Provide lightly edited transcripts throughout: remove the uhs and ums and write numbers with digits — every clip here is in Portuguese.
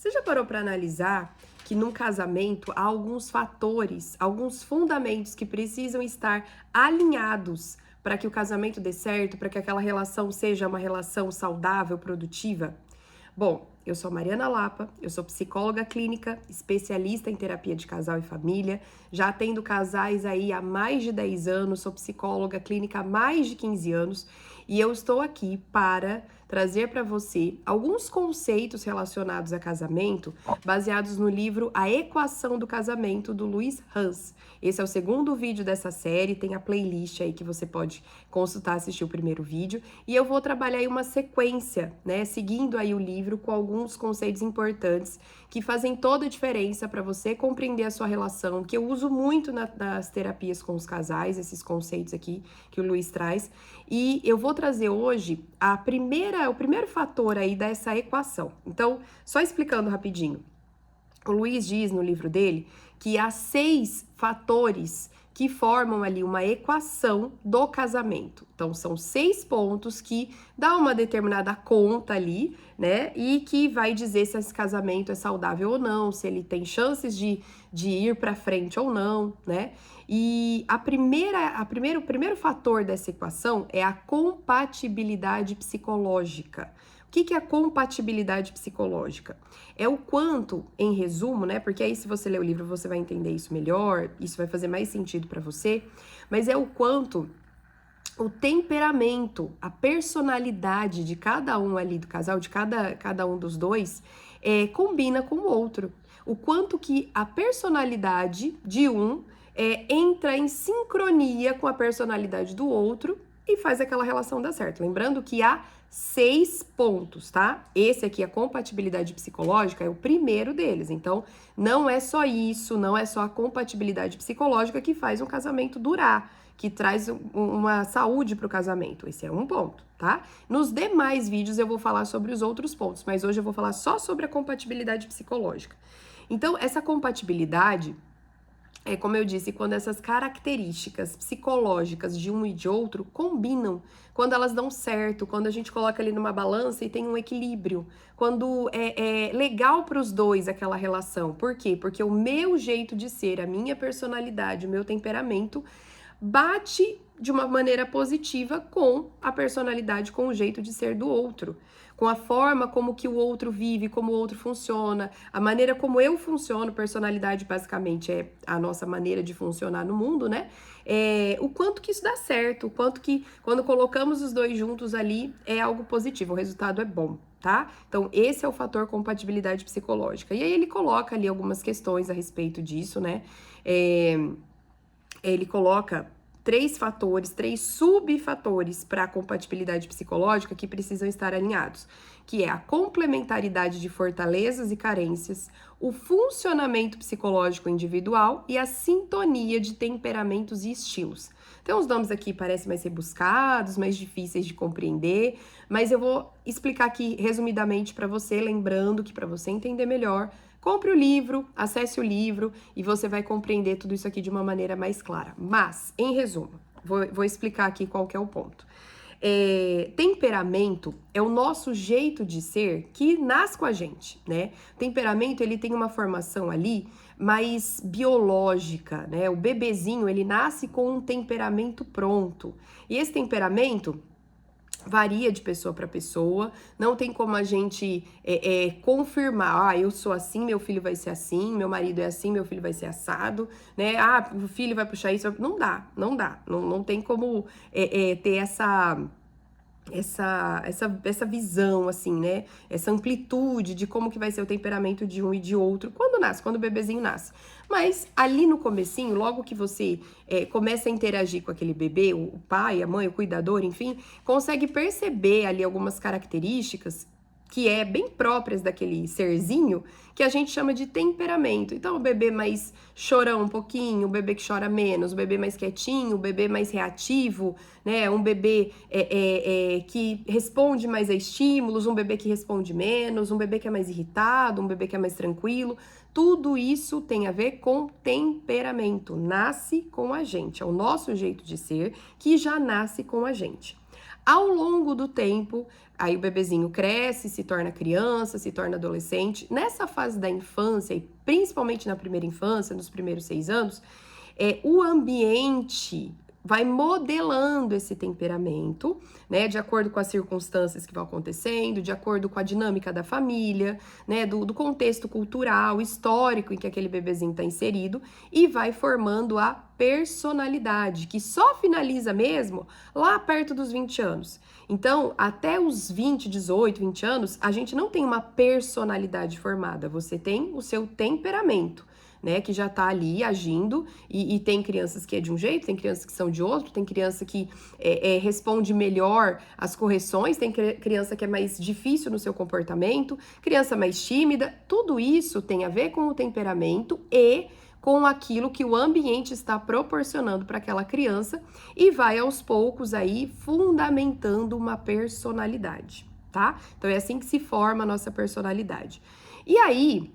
Você já parou para analisar que num casamento há alguns fatores, alguns fundamentos que precisam estar alinhados para que o casamento dê certo, para que aquela relação seja uma relação saudável, produtiva? Bom, eu sou Mariana Lapa, eu sou psicóloga clínica, especialista em terapia de casal e família, já atendo casais aí há mais de 10 anos, sou psicóloga clínica há mais de 15 anos e eu estou aqui para trazer para você alguns conceitos relacionados a casamento, baseados no livro A Equação do Casamento, do Louis Hus. Esse é o segundo vídeo dessa série, tem a playlist aí que você pode consultar, assistir o primeiro vídeo, e eu vou trabalhar aí uma sequência, né, seguindo aí o livro com alguns conceitos importantes que fazem toda a diferença para você compreender a sua relação, que eu uso muito nas terapias com os casais, esses conceitos aqui que o Luiz traz, e eu vou trazer hoje o primeiro fator aí dessa equação. Então, só explicando rapidinho, o Luiz diz no livro dele que há 6 fatores que formam ali uma equação do casamento. Então, são 6 pontos que dá uma determinada conta ali, né? E que vai dizer se esse casamento é saudável ou não, se ele tem chances de ir para frente ou não, né? E o primeiro fator dessa equação é a compatibilidade psicológica. O que é a compatibilidade psicológica? É o quanto, em resumo, né? Porque aí se você ler o livro você vai entender isso melhor, isso vai fazer mais sentido para você, mas é o quanto o temperamento, a personalidade de cada um ali do casal, de cada um dos dois, combina com o outro. O quanto que a personalidade de um entra em sincronia com a personalidade do outro e faz aquela relação dar certo. Lembrando que há 6 pontos, tá? Esse aqui, a compatibilidade psicológica, é o primeiro deles. Então, não é só isso, não é só a compatibilidade psicológica que faz um casamento durar, que traz uma saúde para o casamento. Esse é um ponto, tá? Nos demais vídeos eu vou falar sobre os outros pontos, mas hoje eu vou falar só sobre a compatibilidade psicológica. Então, essa compatibilidade é, como eu disse, quando essas características psicológicas de um e de outro combinam, quando elas dão certo, quando a gente coloca ali numa balança e tem um equilíbrio, quando é legal para os dois aquela relação. Por quê? Porque o meu jeito de ser, a minha personalidade, o meu temperamento bate de uma maneira positiva com a personalidade, com o jeito de ser do outro, com a forma como que o outro vive, como o outro funciona, a maneira como eu funciono. Personalidade basicamente é a nossa maneira de funcionar no mundo, né? O quanto que isso dá certo, o quanto que quando colocamos os dois juntos ali é algo positivo, o resultado é bom, tá? Então esse é o fator compatibilidade psicológica. E aí ele coloca ali algumas questões a respeito disso, né? Ele coloca 3 fatores, 3 subfatores para a compatibilidade psicológica que precisam estar alinhados, que é a complementaridade de fortalezas e carências, o funcionamento psicológico individual e a sintonia de temperamentos e estilos. Então, os nomes aqui parecem mais rebuscados, mais difíceis de compreender, mas eu vou explicar aqui resumidamente para você, lembrando que para você entender melhor, compre o livro, acesse o livro e você vai compreender tudo isso aqui de uma maneira mais clara. Mas, em resumo, vou explicar aqui qual que é o ponto. Temperamento é o nosso jeito de ser que nasce com a gente, né? Temperamento, ele tem uma formação ali mais biológica, né? O bebezinho, ele nasce com um temperamento pronto. E esse temperamento varia de pessoa para pessoa, não tem como a gente confirmar, eu sou assim, meu filho vai ser assim, meu marido é assim, meu filho vai ser assado, né? O filho vai puxar isso, não dá, não tem como ter essa visão, assim, né? Essa amplitude de como que vai ser o temperamento de um e de outro quando o bebezinho nasce. Mas ali no comecinho, logo que você começa a interagir com aquele bebê, o pai, a mãe, o cuidador, enfim, consegue perceber ali algumas características que é bem próprias daquele serzinho, que a gente chama de temperamento. Então, o bebê mais chorão um pouquinho, o bebê que chora menos, o bebê mais quietinho, o bebê mais reativo, né? Um bebê que responde mais a estímulos, um bebê que responde menos, um bebê que é mais irritado, um bebê que é mais tranquilo. Tudo isso tem a ver com temperamento, nasce com a gente, é o nosso jeito de ser que já nasce com a gente. Ao longo do tempo, aí o bebezinho cresce, se torna criança, se torna adolescente. Nessa fase da infância, e principalmente na primeira infância, nos primeiros 6 anos, o ambiente vai modelando esse temperamento, né, de acordo com as circunstâncias que vão acontecendo, de acordo com a dinâmica da família, né, do contexto cultural, histórico em que aquele bebezinho está inserido, e vai formando a personalidade, que só finaliza mesmo lá perto dos 20 anos. Então, até os 20, 18, 20 anos, a gente não tem uma personalidade formada, você tem o seu temperamento, né, que já tá ali agindo, e tem crianças que é de um jeito, tem crianças que são de outro, tem criança que responde melhor às correções, tem criança que é mais difícil no seu comportamento, criança mais tímida, tudo isso tem a ver com o temperamento e com aquilo que o ambiente está proporcionando para aquela criança e vai aos poucos aí fundamentando uma personalidade, tá? Então é assim que se forma a nossa personalidade. E aí,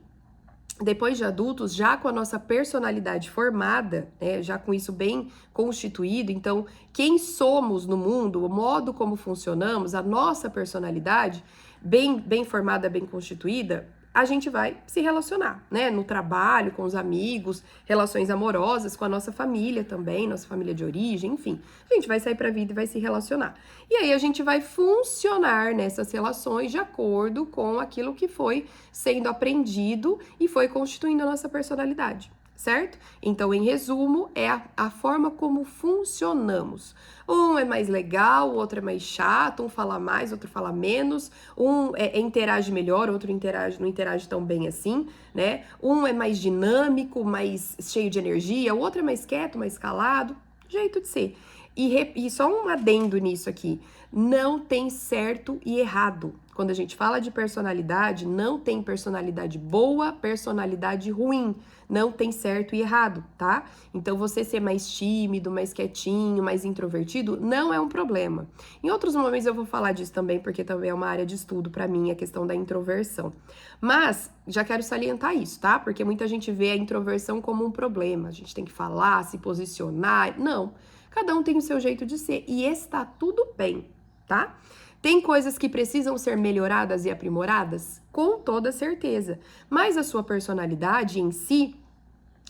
depois de adultos, já com a nossa personalidade formada, né, já com isso bem constituído, então, quem somos no mundo, o modo como funcionamos, a nossa personalidade bem formada, bem constituída, a gente vai se relacionar, né, no trabalho, com os amigos, relações amorosas, com a nossa família também, nossa família de origem, enfim, a gente vai sair pra vida e vai se relacionar. E aí a gente vai funcionar nessas relações de acordo com aquilo que foi sendo aprendido e foi constituindo a nossa personalidade, certo? Então, em resumo, é a forma como funcionamos. Um é mais legal, o outro é mais chato, um fala mais, outro fala menos, um interage melhor, outro não interage tão bem assim, né? Um é mais dinâmico, mais cheio de energia, o outro é mais quieto, mais calado, jeito de ser. E só um adendo nisso aqui, não tem certo e errado. Quando a gente fala de personalidade, não tem personalidade boa, personalidade ruim. Não tem certo e errado, tá? Então, você ser mais tímido, mais quietinho, mais introvertido, não é um problema. Em outros momentos eu vou falar disso também, porque também é uma área de estudo para mim, a questão da introversão. Mas, já quero salientar isso, tá? Porque muita gente vê a introversão como um problema. A gente tem que falar, se posicionar. Não. Cada um tem o seu jeito de ser e está tudo bem, tá? Tem coisas que precisam ser melhoradas e aprimoradas? Com toda certeza. Mas a sua personalidade em si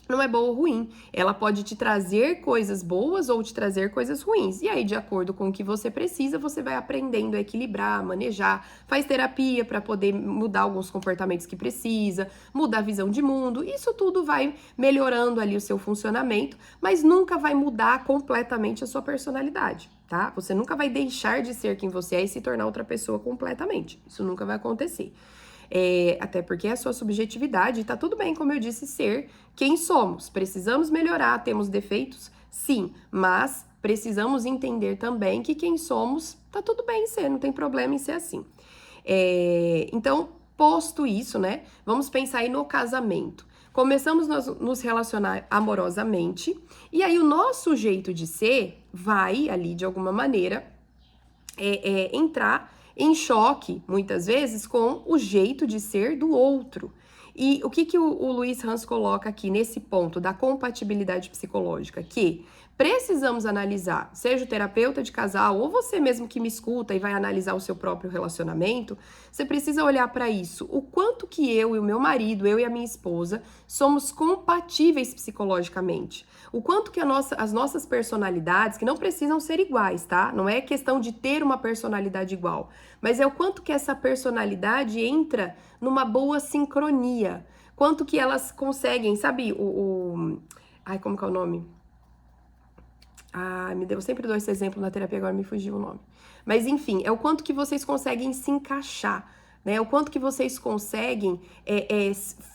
não é boa ou ruim. Ela pode te trazer coisas boas ou te trazer coisas ruins. E aí, de acordo com o que você precisa, você vai aprendendo a equilibrar, manejar, faz terapia para poder mudar alguns comportamentos que precisa, mudar a visão de mundo. Isso tudo vai melhorando ali o seu funcionamento, mas nunca vai mudar completamente a sua personalidade, tá? Você nunca vai deixar de ser quem você é e se tornar outra pessoa completamente. Isso nunca vai acontecer. Até porque é a sua subjetividade, e tá tudo bem, como eu disse, ser quem somos. Precisamos melhorar, temos defeitos? Sim, mas precisamos entender também que quem somos, tá tudo bem em ser, não tem problema em ser assim. Então, posto isso, né, vamos pensar aí no casamento. Começamos a nos relacionar amorosamente, e aí o nosso jeito de ser vai ali, de alguma maneira, entrar em choque, muitas vezes, com o jeito de ser do outro. E o que o Luiz Hans coloca aqui nesse ponto da compatibilidade psicológica? Que precisamos analisar, seja o terapeuta de casal ou você mesmo que me escuta e vai analisar o seu próprio relacionamento, você precisa olhar para isso. O quanto que eu e o meu marido, eu e a minha esposa, somos compatíveis psicologicamente. O quanto que as nossas personalidades, que não precisam ser iguais, tá? Não é questão de ter uma personalidade igual, mas é o quanto que essa personalidade entra numa boa sincronia. Quanto que elas conseguem, sabe, ai, como que é o nome? Ah, eu sempre dou esse exemplo na terapia, agora me fugiu o nome. Mas enfim, é o quanto que vocês conseguem se encaixar, né? O quanto que vocês conseguem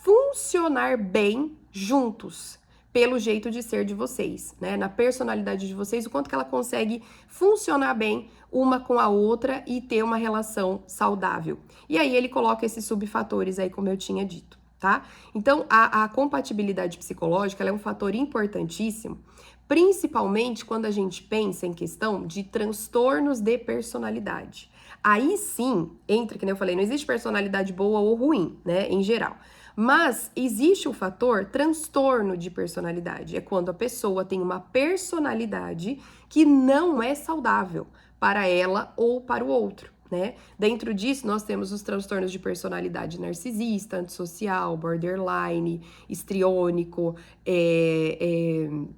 funcionar bem juntos, pelo jeito de ser de vocês, né? Na personalidade de vocês, o quanto que ela consegue funcionar bem uma com a outra e ter uma relação saudável. E aí ele coloca esses subfatores aí, como eu tinha dito, tá? Então, a compatibilidade psicológica, ela é um fator importantíssimo, principalmente quando a gente pensa em questão de transtornos de personalidade. Aí sim, entra, que nem eu falei, não existe personalidade boa ou ruim, né, em geral. Mas existe o fator transtorno de personalidade. É quando a pessoa tem uma personalidade que não é saudável. para ela ou para o outro, né? Dentro disso, nós temos os transtornos de personalidade narcisista, antissocial, borderline, histriônico,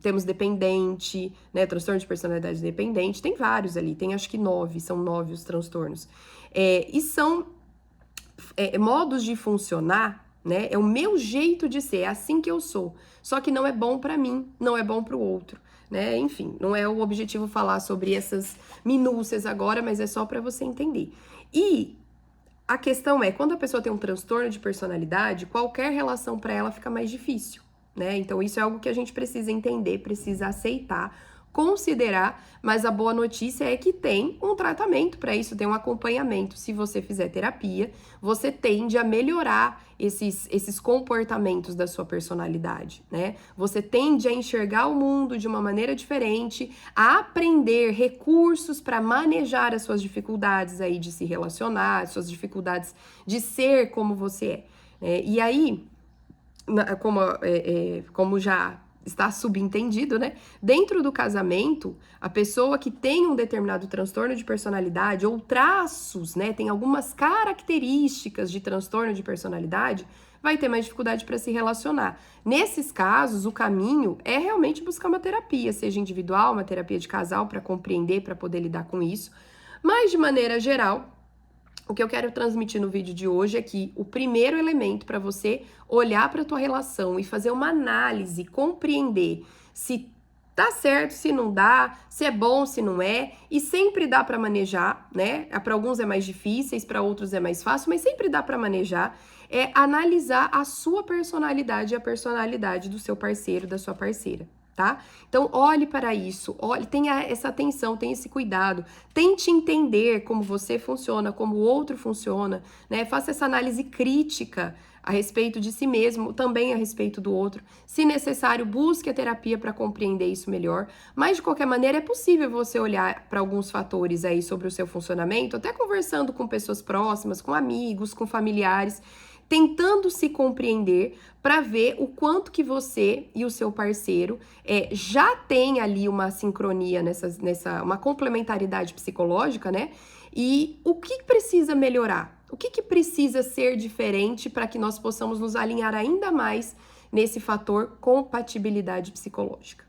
temos dependente, né? Transtorno de personalidade dependente, tem vários ali, tem acho que 9, são 9 os transtornos. E são modos de funcionar, né? É o meu jeito de ser, é assim que eu sou. Só que não é bom para mim, não é bom para o outro, né? Enfim, não é o objetivo falar sobre essas minúcias agora, mas é só para você entender. E a questão é, quando a pessoa tem um transtorno de personalidade, qualquer relação para ela fica mais difícil, né? Então isso é algo que a gente precisa entender, precisa aceitar, considerar, mas a boa notícia é que tem um tratamento para isso, tem um acompanhamento. Se você fizer terapia, você tende a melhorar esses comportamentos da sua personalidade, né? Você tende a enxergar o mundo de uma maneira diferente, a aprender recursos para manejar as suas dificuldades aí de se relacionar, as suas dificuldades de ser como você é. E aí, como já está subentendido, né? Dentro do casamento, a pessoa que tem um determinado transtorno de personalidade ou traços, né, tem algumas características de transtorno de personalidade, vai ter mais dificuldade para se relacionar. Nesses casos, o caminho é realmente buscar uma terapia, seja individual, uma terapia de casal para compreender, para poder lidar com isso. Mas de maneira geral, o que eu quero transmitir no vídeo de hoje é que o primeiro elemento para você olhar para a tua relação e fazer uma análise, compreender se tá certo, se não dá, se é bom, se não é, e sempre dá para manejar, né? Para alguns é mais difíceis, para outros é mais fácil, mas sempre dá para manejar. É analisar a sua personalidade e a personalidade do seu parceiro, da sua parceira. Tá? Então, olhe para isso, tenha essa atenção, tenha esse cuidado, tente entender como você funciona, como o outro funciona, né? Faça essa análise crítica a respeito de si mesmo, também a respeito do outro. Se necessário, busque a terapia para compreender isso melhor, mas de qualquer maneira é possível você olhar para alguns fatores aí sobre o seu funcionamento, até conversando com pessoas próximas, com amigos, com familiares, tentando se compreender para ver o quanto que você e o seu parceiro já tem ali uma sincronia uma complementaridade psicológica, né? E o que precisa melhorar? O que precisa ser diferente para que nós possamos nos alinhar ainda mais nesse fator compatibilidade psicológica?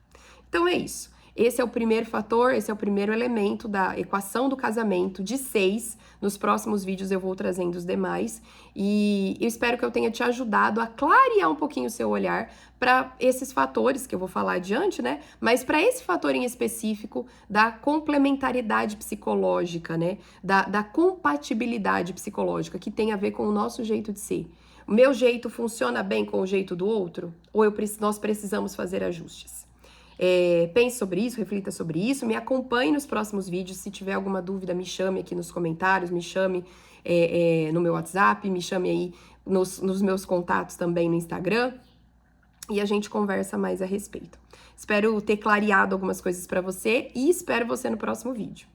Então é isso. Esse é o primeiro fator, esse é o primeiro elemento da equação do casamento de 6. Nos próximos vídeos eu vou trazendo os demais e eu espero que eu tenha te ajudado a clarear um pouquinho o seu olhar para esses fatores que eu vou falar adiante, né? Mas para esse fator em específico da complementaridade psicológica, né? Da compatibilidade psicológica, que tem a ver com o nosso jeito de ser. O meu jeito funciona bem com o jeito do outro? Ou nós precisamos fazer ajustes? Pense sobre isso, reflita sobre isso, me acompanhe nos próximos vídeos. Se tiver alguma dúvida, me chame aqui nos comentários, me chame no meu WhatsApp, me chame aí nos meus contatos também no Instagram e a gente conversa mais a respeito. Espero ter clareado algumas coisas para você e espero você no próximo vídeo.